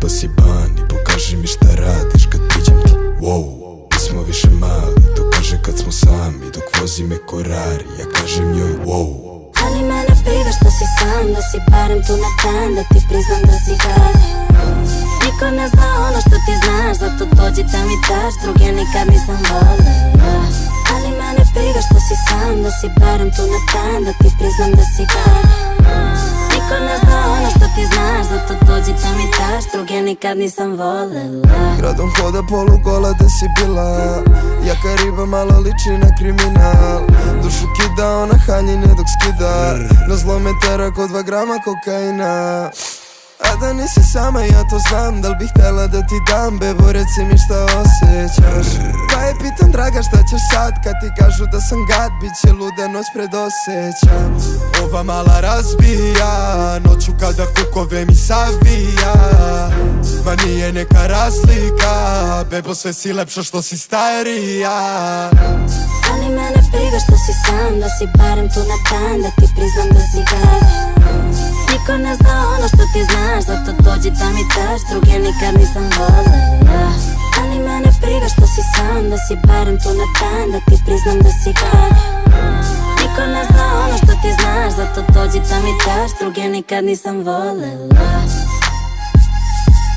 pa si ban i pokaži mi šta radiš kad priđem ti. Wow, nismo više mali, to kaže kad smo sami, dok vozi me Korari, ja kažem njoj wow. Ali mene briga što si sam, da si barem tu na dan, da ti priznam da si dalje. Niko ne zna ono što ti znaš, zato dođi da mi daš, druge nikad nisam volela. Ali mene briga što si sam, da si barem tu na dan, da ti priznam da si dalje. Niko ne zna ono što ti znaš, zato dođi da mi daš, druge nikad nisam volela. Gradom hoda polugola, gde si bila? Jaka riba malo liči na kriminal. Dušu kida, ona haljine dok skida. Na zlo me tera ko 2 grama kokaina. A da nisi sama, ja to znam. Da li bih htela da ti dam, bebo, reci mi šta osjećaš. Pa je pitam, draga, šta ćeš sad? Kad ti kažu da sam gad, bit će luda noć predosjećam. Ova mala razbija noću kada kukove mi savija. Ma nije neka razlika, bebo, sve si lepša što si starija. Ali mene briga što si sam, da si barem tu na dan, da ti priznam da si dalje. Niko ne zna ono što ti znaš, zato dođi da mi daš, druge nikad nisam volela. Ali mene briga što si sam, da si barem tu na dan, da ti priznam da si dalje. Niko ne zna ono što ti znaš, zato dođi da mi daš, druge nikad nisam volela.